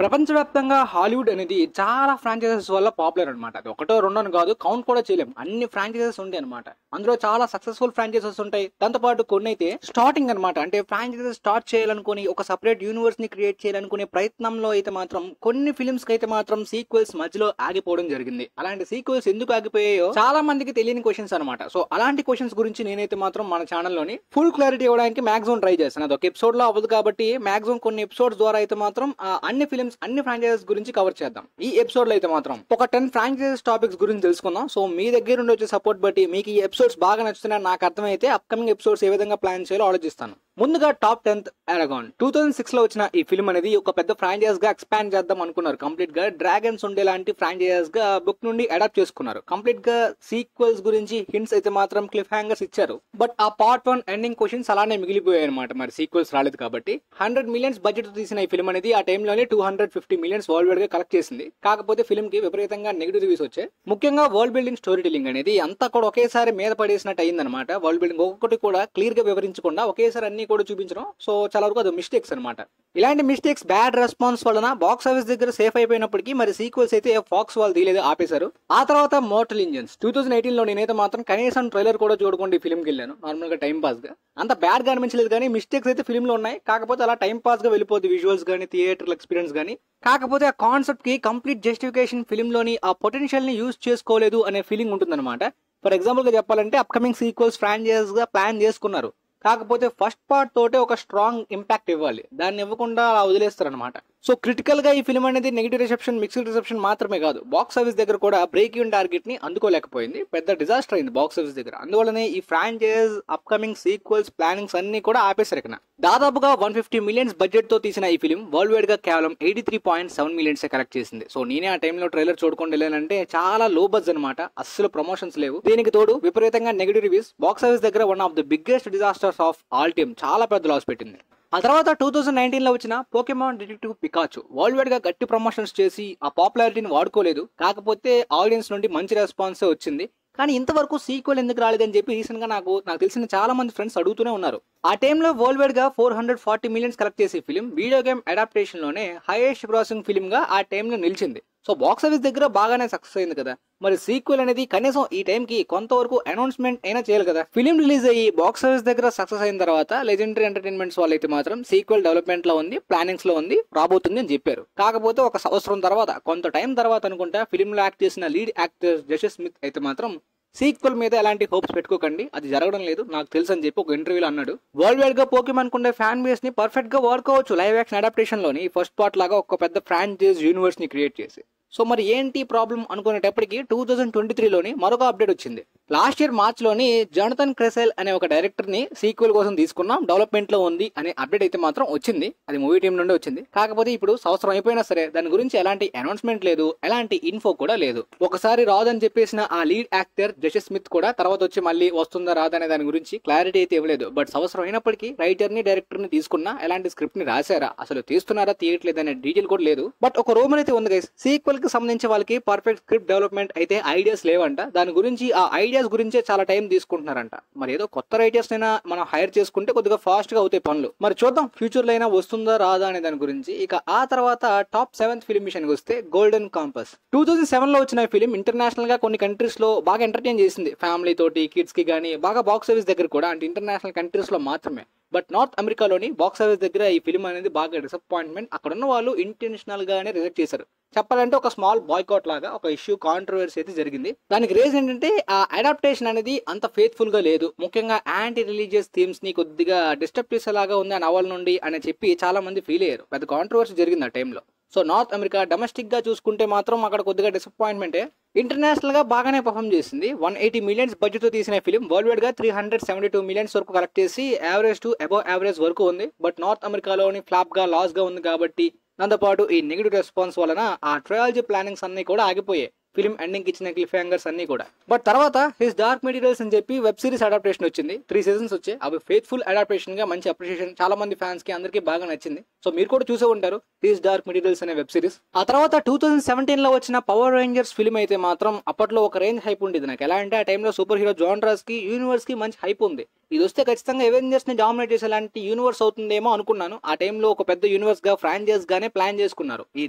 ప్రపంచవ్యాప్తంగా హాలీవుడ్ అనేది చాలా ఫ్రాంచైజెస్ వల్ల పాపులర్ అనమాట. అది ఒకటో రెండో అని కాదు, కౌంట్ కూడా చేయలేం. అన్ని ఫ్రాంచైజెస్ ఉంటాయి అనమాట. అందులో చాలా సక్సెస్ఫుల్ ఫ్రాంచైజెస్ ఉంటాయి. దాంతోపాటు కొన్ని అయితే స్టార్టింగ్ అనమాట, అంటే ఫ్రాంచైజెస్ స్టార్ట్ చేయాలనుకుని ఒక సపరేట్ యూనివర్స్ ని క్రియేట్ చేయాలనుకునే ప్రయత్నంలో అయితే మాత్రం కొన్ని ఫిల్మ్స్ కి అయితే మాత్రం సీక్వెల్స్ మధ్యలో ఆగిపోవడం జరిగింది. అలాంటి సీక్వెల్స్ ఎందుకు ఆగిపోయాయో చాలా మందికి తెలియని క్వశ్చన్స్ అనమాట. సో అలాంటి క్వశ్చన్స్ గురించి నేనైతే మాత్రం మన ఛానల్లోని ఫుల్ క్లారిటీ ఇవ్వడానికి మాక్సిమం ట్రై చేస్తాను. అది ఒక ఎపిసోడ్ లో అవ్వదు కాబట్టి మాక్సిమం కొన్ని ఎపిసోడ్స్ ద్వారా అయితే మాత్రం అన్ని ఫిల్మ్స్ అన్ని ఫ్రాంచైజెస్ గురించి కవర్ చేద్దాం. ఈ ఎపిసోడ్ లో అయితే మాత్రం ఒక 10 ఫ్రాంచైజెస్ టాపిక్స్ గురించి తెలుసుకుందాం. సో మీ దగ్గర నుండి వచ్చే సపోర్ట్ బట్టి మీకు ఈ ఎపిసోడ్స్ బాగా నచ్చుతున్నాయి నాకు అర్థమైతే అప్కమింగ్ ఎపిసోడ్స్ ఏ విధంగా ప్లాన్ చేయాలో ఆలోచిస్తాను. ముందుగా టాప్ 10th అరగాన్ 2006 లో వచ్చిన ఈ ఫిల్మ్ అనేది ఒక పెద్ద ఫ్రాంచైజ్ గా ఎక్స్పాండ్ చేద్దాం అనుకున్నారు. కంప్లీట్ గా డ్రాగన్స్ ఉండే లాంటి ఫ్రాంచైజ్ గా బుక్ నుండి అడాప్ట్ చేసుకున్నారు. కంప్లీట్ గా సీక్వెల్స్ గురించి హింట్స్ అయితే మాత్రం క్లిఫ్ హ్యాంగర్స్ ఇచ్చారు. బట్ ఆ పార్ట్ 1 ఎండింగ్ క్వశ్చన్స్ అలానే మిగిలిపోయాయి అనమాట. మరి సీక్వెల్స్ రాలేదు కాబట్టి 100 మిలియన్స్ బడ్జెట్ తో తీసిన ఈ ఫిల్మ్ అనేది ఆ టైంలోనే 250 మిలియన్స్ వరల్డ్ వైడ్ గా కలెక్ట్ చేసింది. కాకపోతే ఫిల్మ్ కి విపరీతంగా నెగిటివ్ రివ్యూస్ వచ్చాయి. ముఖ్యంగా వరల్డ్ బిల్డింగ్ స్టోరీ టెల్లింగ్ అనేది అంతా కూడా ఒకేసారి మీద పడేసినట్టు అయిందనమాట. వరల్డ్ బిల్డింగ్ ఒక్కొక్కటి కూడా క్లియర్ గా వివరించకుండా ఒకేసారి అన్ని కూడా చూపించడం. సో చాలా వరకు అది మిస్టేక్స్ అనమాట. ఇలాంటి మిస్టేక్స్ బ్యాడ్ రెస్పాన్స్ వలన బాక్స్ ఆఫీస్ దగ్గర సేఫ్ అయిపోయినప్పటికీ మరి సీక్వెల్స్ అయితే ఫాక్స్ వాళ్ళు తీయలేదు, ఆపేశారు. ఆ తర్వాత మోర్టల్ ఇంజన్స్ 2018 లో నేనైతే మాత్రం కనీసం ట్రైలర్ కూడా చూడకుండా ఫిల్మ్ కి వెళ్ళాను. నార్మల్ గా టైం పాస్ గా అంత బ్యాడ్ గా అనిపించలేదు, కానీ మిస్టేక్స్ అయితే ఫిల్మ్ లో ఉన్నాయి. కాకపోతే అలా టైం పాస్ గా వెళ్ళిపోతుంది విజువల్స్ గానీ థియేటర్ ఎక్స్పీరియన్స్ గానీ. కాకపోతే ఆ కాన్సెప్ట్ కి కంప్లీట్ జస్టిఫికేషన్ ఫిల్మ్ లోని ఆ పొటెన్షియల్ ని యూజ్ చేసుకోలేదు అనే ఫీలింగ్ ఉంటుందన్నమాట. ఫర్ ఎగ్జాంపుల్ గా చెప్పాలంటే అప్కమింగ్ సీక్వెల్స్ ఫ్రాంచైజ్ గా ప్లాన్ చేసుకున్నారు. కాకపోతే ఫస్ట్ పార్ట్ తోటే ఒక స్ట్రాంగ్ ఇంపాక్ట్ ఇవ్వాలి, దాన్ని ఇవ్వకుండా అలా వదిలేస్తారు అనమాట. సో క్రిటికల్ గా ఈ ఫిల్మ్ అనేది నెగిటివ్ రిసెప్షన్, మిక్స్డ్ రిసెప్షన్ మాత్రమే కాదు, బాక్స్ ఆఫీస్ దగ్గర కూడా బ్రేక్ ఈవెన్ టార్గెట్ ని అందుకోలేకపోయింది. పెద్ద డిజాస్టర్ అయింది బాక్స్ ఆఫీస్ దగ్గర. అందువల్లనే ఈ ఫ్రాంచైజ్ అప్కమింగ్ సీక్వెల్స్ ప్లానింగ్స్ అన్ని కూడా ఆపేశారు. ఇక్కడ దాదాపుగా 150 మిలియన్స్ బడ్జెట్ తో తీసిన ఈ ఫిల్మ్ వరల్డ్ వైడ్ గా కేవలం 83.7 మిలియన్స్ కలెక్ట్ చేసింది. సో నేనే ఆ టైంలో ట్రైలర్ చూడకుండా వెళ్ళానంటే చాలా లో బడ్జెట్ అనమాట. అస్సలు ప్రమోషన్స్ లేవు. దీనికి తోడు విపరీతంగా నెగిటివ్ రివ్యూస్. బాక్స్ ఆఫీస్ దగ్గర one of the biggest disasters of all time, చాలా పెద్ద లాస్ పెట్టింది. ఆ తర్వాత 2019 లో వచ్చిన Pokemon detective Pikachu world wide గా గట్టి ప్రమోషన్స్ చేసి ఆ పాపులారిటీని వాడుకోలేదు. కాకపోతే ఆడియన్స్ నుండి మంచి రెస్పాన్స్ వచ్చింది. కానీ ఇంతవరకు సీక్వెల్ ఎందుకు రాలేదని చెప్పి రీసెంట్ గా నాకు తెలిసిన చాలా మంది ఫ్రెండ్స్ అడుగుతూనే ఉన్నారు. ఆ టైంలో వరల్డ్ వైడ్ గా 440 మిలియన్స్ కలెక్ట్ చేసే ఫిలిం వీడియో గేమ్ అడాప్టేషన్ లోనే హైయెస్ట్ గ్రాసింగ్ ఫిలిం గా ఆ టైంలో నిలిచింది. సో బాక్స్ ఆఫీస్ దగ్గర బాగానే సక్సెస్ అయింది కదా. మరి సీక్వెల్ అనేది కనీసం ఈ టైం కి కొంతవరకు అనౌన్స్మెంట్ అయినా చేయాలి కదా. ఫిలిం రిలీజ్ అయ్యి బాక్స్ ఆఫీస్ దగ్గర సక్సెస్ అయిన తర్వాత లెజెండరీ ఎంటర్టైన్మెంట్స్ వాళ్ళు అయితే మాత్రం సీక్వెల్ డెవలప్మెంట్ లో ఉంది, ప్లానింగ్స్ లో ఉంది, రాబోతుంది అని చెప్పారు. కాకపోతే ఒక సంవత్సరం తర్వాత, కొంత టైం తర్వాత అనుకుంటా, ఫిలిం లో యాక్ట్ చేసిన లీడ్ యాక్టర్ జషెస్ స్మిత్ అయితే మాత్రం సీక్వెల్ మీద ఎలాంటి హోప్స్ పెట్టుకోకండి, అది జరగడం లేదు, నాకు తెలుసు అని చెప్పి ఒక ఇంటర్వ్యూలో అన్నాడు. వరల్డ్ వైడ్ గా పోకెమాన్ కుండే ఫ్యాన్ బేస్ ని పర్ఫెక్ట్ గా వాడుకోవచ్చు లైవ్ యాక్షన్ అడాప్టేషన్ లోని ఫస్ట్ పార్ట్ లాగా ఒక పెద్ద ఫ్రాంచైజ్ యూనివర్స్ ని క్రియేట్ చేసి. సో మరి ఏంటి ప్రాబ్లం అనుకునేటప్పటికి 2023లోని మరొక అప్డేట్ వచ్చింది. లాస్ట్ ఇయర్ మార్చ్ లోని జానథన్ క్రెసెల్ అనే ఒక డైరెక్టర్ ని సీక్వెల్ కోసం తీసుకున్నాం, డెవలప్మెంట్ లో ఉంది అనే అప్డేట్ అయితే మాత్రం వచ్చింది. అది మూవీ టీం నుండి వచ్చింది. కాకపోతే ఇప్పుడు సంవత్సరం అయిపోయినా సరే దాని గురించి ఎలాంటి అనౌన్స్మెంట్ లేదు, ఎలాంటి ఇన్ఫో కూడా లేదు. ఒకసారి రాదని చెప్పేసిన ఆ లీడ్ యాక్టర్ జషెస్ స్మిత్ కూడా తర్వాత వచ్చి మళ్ళీ వస్తుందా రాదనే దాని గురించి క్లారిటీ అయితే ఇవ్వలేదు. బట్ సంవత్సరం అయినప్పటికీ రైటర్ ని డైరెక్టర్ ని తీసుకున్నా ఎలాంటి స్క్రిప్ట్ ని రాశారా, అసలు తీస్తున్నారా తీయట్లేదు అనే డీటెయిల్ కూడా లేదు. బట్ ఒక రూమర్ అయితే ఉంది గైస్, సీక్వెల్ కి సంబంధించి వాళ్ళకి పర్ఫెక్ట్ స్క్రిప్ట్ డెవలప్మెంట్ అయితే ఐడియాస్ లేవంట. దాని గురించి ఆ ఐడియాస్ గురించే చాలా టైం తీసుకుంటున్నారంట. మరి ఏదో కొత్త రైటర్స్ అయినా మనం హైర్ చేసుకుంటే కొద్దిగా ఫాస్ట్ గా అవుతాయి పనులు. మరి చూద్దాం ఫ్యూచర్ లో అయినా వస్తుందా రాదా అనే దాని గురించి. ఇక ఆ తర్వాత టాప్ 7th ఫిలిం విషయానికి వస్తే గోల్డెన్ కాంపస్ 2007 లో వచ్చిన ఫిలిం ఇంటర్నేషనల్ గా కొన్ని కంట్రీస్ లో బాగా ఎంటర్టైన్ చేసింది. ఫ్యామిలీ తోటి, కిడ్స్ కి గానీ బాగా బాక్స్ ఆఫీస్ దగ్గర కూడా, అంటే ఇంటర్నేషనల్ కంట్రీస్ లో మాత్రమే. బట్ నార్త్ అమెరికాలోని బాక్స్ ఆఫీస్ దగ్గర ఈ ఫిలిం అనేది బాగా డిసప్పాయింట్మెంట్. అక్కడ ఉన్న వాళ్ళు ఇంటెన్షనల్ గానే రిజెక్ట్ చేశారు. చెప్పాలంటే ఒక స్మాల్ బాయ్కాట్ లాగా ఒక ఇష్యూ, కాంట్రవర్సీ అయితే జరిగింది. దానికి రీజన్ ఏంటంటే ఆ అడాప్టేషన్ అనేది అంత ఫెయిత్ఫుల్ గా లేదు. ముఖ్యంగా యాంటీ రిలీజియస్ థీమ్స్ ని కొద్దిగా డిస్టర్బ్ చేసేలాగా ఉంది ఆ నవల నుండి అని చెప్పి చాలా మంది ఫీల్ అయ్యారు. పెద్ద కాంట్రవర్సీ జరిగింది ఆ టైంలో. సో నార్త్ అమెరికా డొమెస్టిక్ గా చూసుకుంటే మాత్రం అక్కడ కొద్దిగా డిసప్పాయింట్మెంటే. ఇంటర్నేషనల్ గా బాగానే పర్ఫామ్ చేసింది. 180 మిలియన్స్ బడ్జెట్ తో తీసిన ఫిలిం వరల్డ్ వైడ్ గా 372 మిలియన్స్ వరకు కలెక్ట్ చేసి యావరేజ్ టు అబౌవ్ యావరేజ్ వరకు ఉంది. బట్ నార్త్ అమెరికాలోని ఫ్లాప్ గా, లాస్ గా ఉంది కాబట్టి దాంతోపాటు ఈ నెగిటివ్ రెస్పాన్స్ వలన ఆ ట్రయాలజీ ప్లానింగ్స్ అన్ని కూడా ఆగిపోయాయి. ఫిలిం ఎండింగ్ ఇచ్చిన క్లిఫ్ హ్యాంగర్స్ అన్ని కూడా. బట్ తర్వాత హిస్ డార్క్ మెటీరియల్స్ అని చెప్పి వెబ్ సిరీస్ అడాప్టేషన్ వచ్చింది. 3 సీజన్స్ వచ్చాయి. అవి ఫెయిత్ఫుల్ అడాప్టేషన్ గా మంచి అప్రిషియేషన్, చాలా మంది ఫ్యాన్స్ కి అందరికీ బాగా నచ్చింది. సో మీరు కూడా చూసే ఉంటారు హిస్ డార్క్ మెటీరియల్స్ అనే వెబ్ సిరీస్. ఆ తర్వాత 2017 లో వచ్చిన పవర్ రేంజర్స్ ఫిలిం అయితే మాత్రం అప్పట్లో ఒక రేంజ్ హైప్ ఉండేది నాకు. ఎలా అంటే ఆ టైంలో సూపర్ హీరో జానరాస్ కి, యూనివర్స్ కి మంచి హైప్ ఉంది. ఇది వస్తే ఖచ్చితంగా ఎవెంజర్స్ ని డామినేట్ చేసేలాంటి యూనివర్స్ అవుతుందేమో అనుకున్నాను. ఆ టైంలో ఒక పెద్ద యూనివర్స్ గా ఫ్రాంచైజ్ గానే ప్లాన్ చేసుకున్నారు ఈ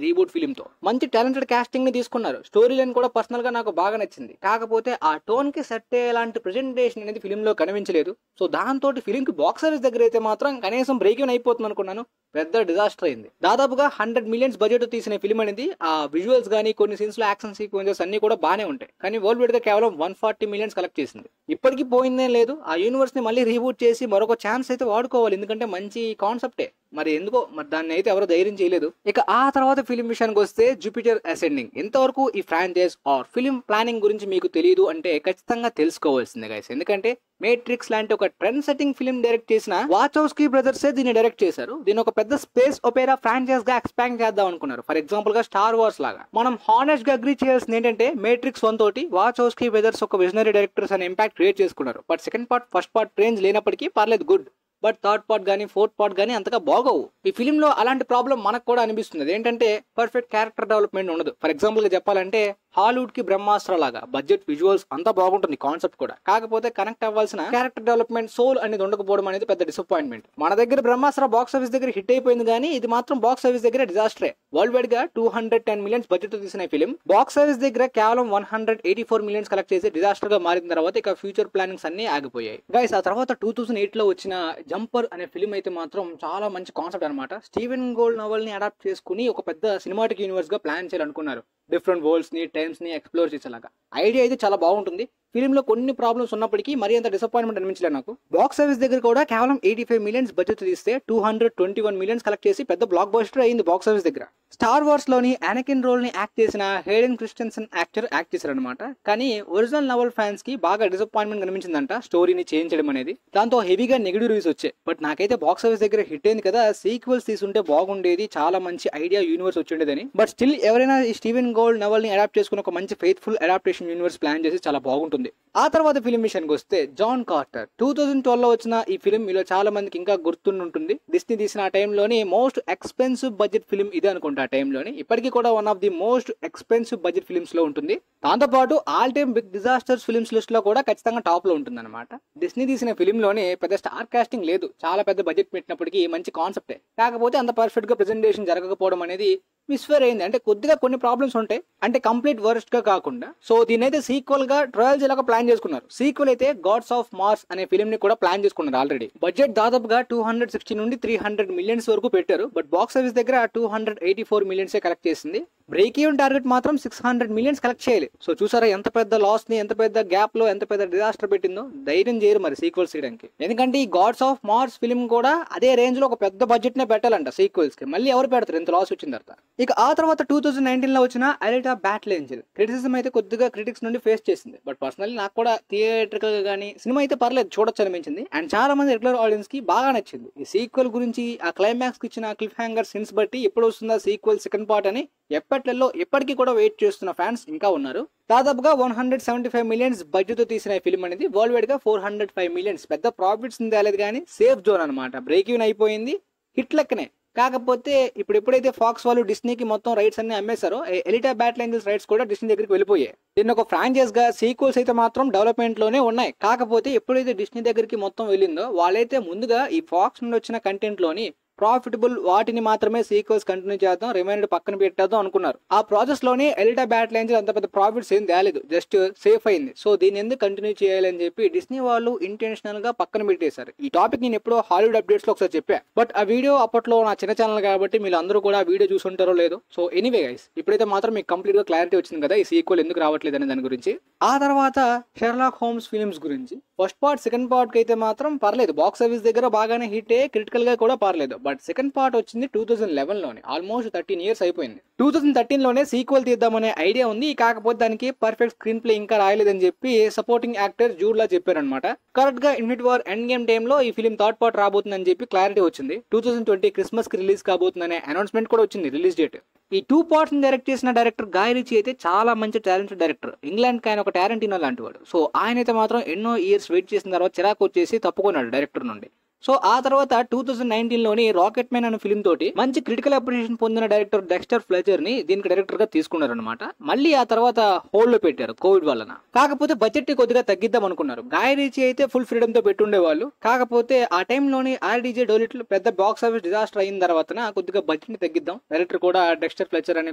రీబూట్ ఫిల్మ్ తో. మంచి టాలెంటెడ్ కాస్టింగ్ ని తీసుకున్నారు. స్టోరీ లైన్ కూడా పర్సనల్ గా నాకు బాగా నచ్చింది. కాకపోతే ఆ టోన్ కి సెట్ అయ్యేలాంటి ప్రెజెంటేషన్ అనేది ఫిల్మ్ లో కనిపించలేదు. సో దాంతో ఫిల్మ్ కి బాక్స్ ఆఫీస్ దగ్గర అయితే మాత్రం కనీసం బ్రేక్ ఈవెన్ అయిపోతుంది అనుకున్నాను. పెద్ద డిజాస్టర్ అయింది. దాదాపుగా 100 మిలియన్స్ బడ్జెట్ తీసిన ఫిల్మ్ అనేది ఆ విజువల్స్ గానీ కొన్ని సీన్స్ లో యాక్షన్ సీక్వెన్సెస్ అన్ని కూడా బానే ఉంటాయి. కానీ వరల్డ్ వైడ్ గా కేవలం 140 మిలియన్స్ కలెక్ట్ చేసింది. ఇప్పటికీ పోయిందే లేదు. ఆ యూనివర్స్ ని మళ్ళీ రీబూట్ చేసి మరొక ఛాన్స్ అయితే వాడుకోవాలి. ఎందుకంటే మంచి కాన్సెప్టే. మరి ఎందుకో మరి దాన్ని అయితే ఎవరు ధైర్యం చేయలేదు. ఇక ఆ తర్వాత ఫిలిం విషయానికి వస్తే జూపిటర్ అసెండింగ్. ఇంతవరకు ఈ ఫ్రాంచైజ్ ఆర్ ఫిలిం ప్లానింగ్ గురించి మీకు తెలియదు అంటే ఖచ్చితంగా తెలుసుకోవాల్సిందే గైస్. ఎందుకంటే మేట్రిక్స్ లాంటి ఒక ట్రెండ్ సెట్టింగ్ ఫిలిం డైరెక్ట్ చేసిన వాచోవ్స్కీ బ్రదర్స్ దీన్ని డైరెక్ట్ చేశారు. దీని ఒక పెద్ద స్పేస్ ఒపేరా ఫ్రాంచైజ్ గా ఎక్స్పాండ్ చేద్దాం అనుకున్నారు. ఫర్ ఎగ్జాంపుల్ గా స్టార్ వార్స్ లాగా. మనం హానెస్ట్ గా అగ్రీ చేయాల్సింది ఏంటంటే మేట్రిక్స్ 1 తోటి వాచోవ్స్కీ బ్రదర్స్ ఒక విజనరీ డైరెక్టర్స్ అనే ఇంపాక్ట్ క్రియేట్ చేసుకున్నారు. But second part first part range లేనప్పటికీ పర్లేదు, గుడ్. బట్ థర్డ్ పార్ట్ గానీ ఫోర్త్ పార్ట్ గానీ అంతగా బాగోవు. ఈ ఫిలిం లో అలాంటి ప్రాబ్లం మనకు కూడా అనిపిస్తుంది. ఏంటంటే పర్ఫెక్ట్ క్యారెక్టర్ డెవలప్మెంట్ ఉండదు. ఫర్ ఎగ్జాంపుల్ గా చెప్పాలంటే హాలీవుడ్ కి బ్రహ్మాస్త్ర లాగా బడ్జెట్ విజువల్స్ అంతా బాగుంటుంది, కాన్సెప్ట్ కూడా. కాకపోతే కనెక్ట్ అవ్వాల్సిన క్యారెక్టర్ డెవలప్మెంట్ సోల్ అనేది ఉండకపోవడం అనేది పెద్ద డిసప్పాయింట్మెంట్. మన దగ్గర బ్రహ్మాస్త్ర బాక్స్ ఆఫీస్ దగ్గర హిట్ అయిపోయింది, కానీ ఇది మాత్రం బాక్స్ ఆఫీస్ దగ్గర డిజాస్టరే. వరల్డ్ వైడ్ గా 210 మిలియన్స్ బడ్జెట్ తీసిన ఫిలిం బాక్స్ ఆఫీస్ దగ్గర కేవలం 184 మిలియన్స్ కలెక్ట్ చేసి డిజాస్టర్ గా మారిన తర్వాత ఇక ఫ్యూచర్ ప్లానింగ్స్ అన్ని ఆగిపోయాయి. గైస్ ఆ తర్వాత 2008 లో వచ్చిన జంపర్ అనే ఫిలిం అయితే మాత్రం చాలా మంచి కాన్సెప్ట్ అనమాట. స్టీవెన్ గోల్డ్ నవల్ ని అడాప్ట్ చేసుకుని ఒక పెద్ద సినిమాటిక్ యూనివర్స్ గా ప్లాన్ చేయాలనుకున్నారు. డిఫరెంట్ వరల్డ్స్ ని టైమ్స్ ని ఎక్స్ప్లోర్ చేసేలాగా. ఐడియా అయితే చాలా బాగుంటుంది. ఫిలిం లో కొన్ని ప్రాబ్లమ్స్ ఉన్నప్పటికీ మరి అంత డిసప్పాయింట్మెంట్ అనిపించలేదు నాకు. బాక్స్ ఆఫీస్ దగ్గర కూడా కేవలం 85 మిలియన్స్ బడ్జెట్ తీస్తే 221 మిలియన్స్ కలెక్ట్ చేసి పెద్ద బ్లాక్ బస్టర్ అయింది బాక్స్ ఆఫీస్ దగ్గర. స్టార్ వార్స్ లోని అనకిన్ రోల్ ని యాక్ట్ చేసిన హేడెన్ క్రిస్టెన్సన్ యాక్టర్ యాక్ట్ చేశారనమాట. కానీ ఒరిజినల్ నవల్ ఫ్యాన్స్ కి బాగా డిసప్పాయింట్మెంట్ కనిపించిందంట స్టోరీని చేంజ్ చేయడం అనేది. దాంతో హెవీగా నెగిటివ్ రివ్యూస్ వచ్చాయి. బట్ నాకైతే బాక్స్ ఆఫీస్ దగ్గర హిట్ అయింది కదా, సీక్వెల్స్ తీసుంటే బాగుండేది, చాలా మంచి ఐడియా యూనివర్స్ వచ్చేదని. బట్ స్టిల్ ఎవరైనా ఈ స్టీవెన్ గోల్డ్ నవల్ ని అడాప్ట్ చేసుకుని ఒక మంచి ఫెయిత్ఫుల్ అడాప్టేషన్ యూనివర్స్ ప్లాన్ చేసి చాలా బాగుంటుంది. ఆ తర్వాత ఫిలిం విషయానికి వస్తే జాన్ కార్టర్ 2012 లో వచ్చిన ఈ ఫిలిం మీలో చాలా మందికి ఇంకా గుర్తుంటుంది. డిస్నీ తీసిన ఆ టైంలోని మోస్ట్ ఎక్స్పెన్సివ్ బడ్జెట్ ఫిలిం ఇదే అనుకుంటా. ఆ టైంలోని ఇప్పటికీ కూడా one of the most expensive budget films లో ఉంటుంది. దాంతోపాటు all time big disasters films list లో కూడా ఖచ్చితంగా టాప్ లో ఉంటుంది అనమాట. డిస్నీ తీసిన ఫిలిం లోనే పెద్ద స్టార్ కాస్టింగ్ లేదు, చాలా పెద్ద బడ్జెట్ పెట్టినప్పటికీ మంచి కాన్సెప్టే. కాకపోతే అంత పర్ఫెక్ట్ గా ప్రెజెంటేషన్ జరగకపోవడం అనేది మిస్ఫేర్ అయింది. అంటే కొద్దిగా కొన్ని ప్రాబ్లమ్స్ ఉంటాయి, అంటే కంప్లీట్ వర్స్ట్ గా కాకుండా. సో దీని అయితే సీక్వెల్ గా ట్రయల్స్ ఇలా ప్లాన్ చేసుకున్నారు. సీక్వెల్ అయితే గాడ్స్ ఆఫ్ మార్స్ అనే ఫిలిం ని కూడా ప్లాన్ చేసుకున్నారు ఆల్రెడీ. బడ్జెట్ దాదాపుగా 260 నుండి 300 మిలియన్స్ వరకు పెట్టారు. బట్ బాక్స్ ఆఫీస్ దగ్గర 284 మిలియన్స్ కలెక్ట్ చేసింది. బ్రేక్ ఈవెన్ టార్గెట్ మాత్రం 600 మిలియన్స్ కలెక్ట్ చేయాలి. సో చూసారా ఎంత పెద్ద లాస్ ని, ఎంత పెద్ద గ్యాప్ లో ఎంత పెద్ద డిజాస్టర్ పెట్టిందో. ధైర్యం చేయరు మరి సీక్వెల్స్ చేయడానికి. ఎందుకంటే ఈ గాడ్స్ ఆఫ్ మార్స్ ఫిలిం కూడా అదే రేంజ్ లో ఒక పెద్ద బడ్జెట్ నే పెట్టాలంట సీక్వెల్స్ కి. మళ్ళీ ఎవరు పెడతారు ఇంత లాస్ వచ్చిన తర్వాత. ఇక ఆ తర్వాత 2019 లో వచ్చిన అలిటా బ్యాటిల్ ఏంజెల్ క్రిటిసిజం అయితే కొద్దిగా క్రిటిక్స్ నుండి ఫేస్ చేసింది. బట్ పర్సనల్లీ నాకు కూడా థియేట్రికల్ గా కానీ సినిమా అయితే పర్లేదు, చూడొచ్చు అనిపించింది. అండ్ చాలా మంది రెగ్యులర్ ఆడియన్స్ కి బాగా నచ్చింది. ఈ సీక్వెల్ గురించి ఆ క్లైమాక్స్ కి ఇచ్చిన క్లిఫ్ హ్యాంగర్ సీన్స్ బట్టి ఎప్పుడు వస్తుందా సీక్వెల్ సెకండ్ పార్ట్ అని ఎప్పట్లలో ఎప్పటికీ కూడా వెయిట్ చేస్తున్న ఫ్యాన్స్ ఇంకా ఉన్నారు. దాదాపుగా 175 మిలియన్స్ బడ్జెట్ తో తీసిన ఫిల్మ్ అనేది వరల్డ్ వైడ్ గా 405 మిలియన్స్. పెద్ద ప్రాఫిట్స్ తేలేదు కానీ సేఫ్ జోన్ అనమాట. బ్రేక్ ఈవెన్ అయిపోయింది, హిట్ లెక్కనే. కాకపోతే ఇప్పుడు ఎప్పుడైతే ఫాక్స్ వాళ్ళు డిస్నీకి మొత్తం రైట్స్ అన్ని అమ్మేశారో ఎలిటా బ్యాటిల్ ఏంజెల్స్ రైట్స్ కూడా డిస్నీ దగ్గరికి వెళ్ళిపోయాయి. దీన్ని ఒక ఫ్రాంచైజ్ గా సీక్వెల్స్ అయితే మాత్రం డెవలప్మెంట్ లోనే ఉన్నాయి. కాకపోతే ఎప్పుడైతే డిస్నీ దగ్గరికి మొత్తం వెళ్ళిందో వాళ్ళైతే ముందుగా ఈ ఫాక్స్ నుండి వచ్చిన కంటెంట్ లోని ప్రాఫిటబుల్ వాటిని మాత్రమే సీక్వెల్స్ కంటిన్యూ చేద్దాం, రిమైనర్ పక్కన పెట్టేద్దాం అనుకున్నారు. ఆ ప్రాసెస్ లోనే ఎలిటా బ్యాటిల్ ఏంజెల్ అంత పెద్ద ప్రాఫిట్స్ ఏం తేలేదు, జస్ట్ సేఫ్ అయింది. సో దీన్ని ఎందుకు కంటిన్యూ చేయాలని చెప్పి డిస్నీ వాళ్ళు ఇంటెన్షనల్ గా పక్కన పెట్టేశారు. ఈ టాపిక్ నేను ఎప్పుడో హాలీవుడ్ అప్డేట్స్ లో ఒకసారి చెప్పా. బట్ ఆ వీడియో అప్పట్లో నా చిన్న ఛానల్ కాబట్టి మీరు అందరూ కూడా ఆ వీడియో చూసుంటారో లేదో. సో ఎనీవే గైస్, ఇప్పుడైతే మాత్రం మీకు కంప్లీట్ గా క్లారిటీ వచ్చింది కదా ఈ సీక్వెల్ ఎందుకు రావట్లేదు అనే దాని గురించి. ఆ తర్వాత షెర్లాక్ హోమ్స్ ఫిలిమ్స్ గురించి. ఫస్ట్ పార్ట్ సెకండ్ పార్ట్ కి అయితే మాత్రం పర్లేదు, బాక్స్ ఆఫీస్ దగ్గర బాగానే హిట్ అయ్యే, క్రిటికల్ గా కూడా పర్లేదు. బట్ సెకండ్ పార్ట్ వచ్చింది 2011 లోనే, ఆల్మోస్ట్ 13 ఇయర్స్ అయిపోయింది. 2013 లోనే సీక్వెల్ తీద్దామనే ఐడియా ఉంది. కాకపోతే దానికి పర్ఫెక్ట్ స్క్రీన్ ప్లే ఇంకా రాయలేదని చెప్పి సపోర్టింగ్ యాక్టర్ జూడ్ లా చెప్పారనమాట. కరెక్ట్ గా infinity war end game time లో ఈ ఫిలిం థర్డ్ పార్ట్ రాబోతుందని చెప్పి క్లారిటీ వచ్చింది. 2020 క్రిస్మస్ కి రిలీజ్ కాబోతుందనే అనౌన్స్మెంట్ కూడా వచ్చింది, రిలీజ్ డేట్. ఈ 2 పార్ట్స్ ని డైరెక్ట్ చేసిన డైరెక్టర్ గాయ్ రిచీ అయితే చాలా మంచి టాలెంటెడ్ డైరెక్టర్. ఇంగ్లాండ్ కి ఆయన ఒక టారెంటినో లాంటి వాడు. సో ఆయన అయితే మాత్రం ఎన్నో ఇయర్స్ వెయిట్ చేసిన తర్వాత చిరాకు వచ్చేసి తప్పుకున్నాడు డైరెక్టర్ నుండి. సో ఆ తర్వాత 2019 లోని రాకెట్ మ్యాన్ అనే ఫిల్మ్ తోటి మంచి క్రిటికల్ అప్రిషియేషన్ పొందిన డైరెక్టర్ డెక్స్టర్ ఫ్లెచర్ ని దీనికి డైరెక్టర్ గా తీసుకున్నారు అనమాట. మళ్ళీ ఆ తర్వాత హోల్డ్ లో పెట్టారు కోవిడ్ వలన. కాకపోతే బడ్జెట్ ని కొద్దిగా తగ్గిద్దాం అనుకున్నారు. గాయ రీచి అయితే ఫుల్ ఫ్రీడమ్ తో పెట్టుండే వాళ్ళు. కాకపోతే ఆ టైంలోని ఆర్డీజే డోలిట్లు పెద్ద బాక్స్ ఆఫీస్ డిజాస్టర్ అయిన తర్వాత కొద్దిగా బడ్జెట్ ని తగ్గిద్దాం, డైరెక్టర్ కూడా డెక్స్టర్ ఫ్లెచర్ అనే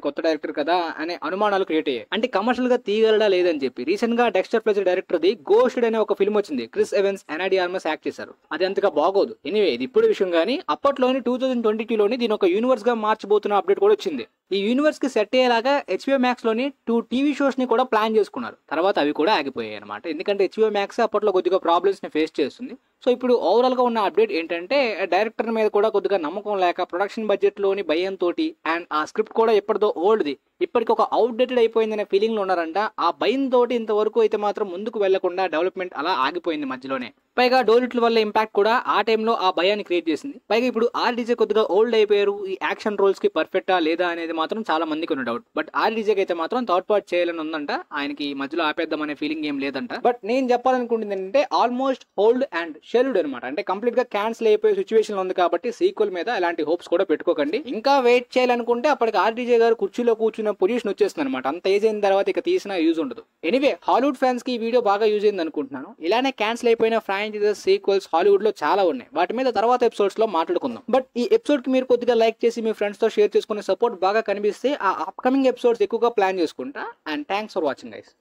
కొత్త డైరెక్టర్ కదా అనే అనుమానాలు క్రియేట్ అయ్యాయి. అంటే కమర్షియల్ గా తీయగలడా లేదని చెప్పి రీసెంట్ గా డెక్స్టర్ ఫ్లెచర్ డైరెక్టర్ ది గోస్టెడ్ అనే ఒక ఫిల్మ్ వచ్చింది. క్రిస్ ఎవెన్స్, అనా డి ఆర్మస్ యాక్ట్ చేశారు. అది అంతగా బాగోదు. ఎనీవే ఇది ఇప్పుడు విషయం గానీ అప్పట్లోని 2022 లోని దీని ఒక యూనివర్స్ గా మార్చబోతున్న అప్డేట్ కూడా వచ్చింది. ఈ యూనివర్స్ కి సెట్ అయ్యేలాగా HBO Max లోని 2 టీవీ షోస్ ని కూడా ప్లాన్ చేసుకున్నారు. తర్వాత అవి కూడా ఆగిపోయాయి అనమాట. ఎందుకంటే HBO Max అప్పట్లో కొద్దిగా ప్రాబ్లమ్స్ ని ఫేస్ చేస్తుంది. సో ఇప్పుడు ఓవరాల్ గా ఉన్న అప్డేట్ ఏంటంటే డైరెక్టర్ మీద కూడా కొద్దిగా నమ్మకం లేక ప్రొడక్షన్ బడ్జెట్ లోని భయంతో అండ్ ఆ స్క్రిప్ట్ కూడా ఎప్పటిదో ఓల్డ్ది, ఇప్పటికి ఒక అవుట్డేటెడ్ అయిపోయిందనే ఫీలింగ్ లో ఉన్నారంట. ఆ భయంతో ఇంతవరకు అయితే మాత్రం ముందుకు వెళ్లకుండా డెవలప్మెంట్ అలా ఆగిపోయింది మధ్యలోనే. పైగా డోలిట్ల వల్ల ఇంపాక్ట్ కూడా ఆ టైంలో ఆ భయాన్ని క్రియేట్ చేసింది. పైగా ఇప్పుడు ఆర్డీజే కొద్దిగా ఓల్డ్ అయిపోయారు, ఈ యాక్షన్ రోల్స్ కి పర్ఫెక్టా లేదా అనేది మాత్రం చాలా మందికి ఉన్న డౌట్. బట్ ఆర్డీజేకి అయితే మాత్రం థర్డ్ పార్ట్ చేయాలని ఉందంట. ఆయనకి మధ్యలో ఆపేద్దాం అనే ఫీలింగ్ ఏం లేదంట. బట్ నేను చెప్పాలనుకుంటుంది ఏంటంటే ఆల్మోస్ట్ హోల్డ్ అండ్ షెల్డ్ అనమాట. అంటే కంప్లీట్ గా క్యాన్సిల్ అయిపోయే సిచ్యువేషన్ ఉంది కాబట్టి సీక్వెల్ మీద ఎలాంటి హోప్స్ కూడా పెట్టుకోకండి. ఇంకా వెయిట్ చేయాలనుకుంటే అప్పటికి ఆర్డీజే గారు కుర్చీలో కూర్చున్న పొజిషన్ వచ్చేస్తుంది అనమాట. అంత ఏజ్ అయిన తర్వాత ఇక తీసినా యూజ్ ఉండదు. ఎనీవే హాలీవుడ్ ఫ్యాన్స్ కి ఈ వీడియో బాగా యూజ్ అయింది అనుకుంటున్నాను. ఇలానే క్యాన్సిల్ అయిపోయిన ఫ్రాంచైజెస్ సీక్వెల్స్ హాలీవుడ్ లో చాలా ఉన్నాయి. వాటి మీద తర్వాత ఎపిసోడ్స్ లో మాట్లాడుకుందాం. బట్ ఈ ఎపిసోడ్ కి మీరు కొద్దిగా లైక్ చేసి మీ ఫ్రెండ్స్ తో షేర్ చేసుకునే సపోర్ట్ బాగా కనిపిస్తే ఆ అప్కమింగ్ ఎపిసోడ్స్ ఎక్కువగా ప్లాన్ చేసుకుంటా. And thanks for watching guys.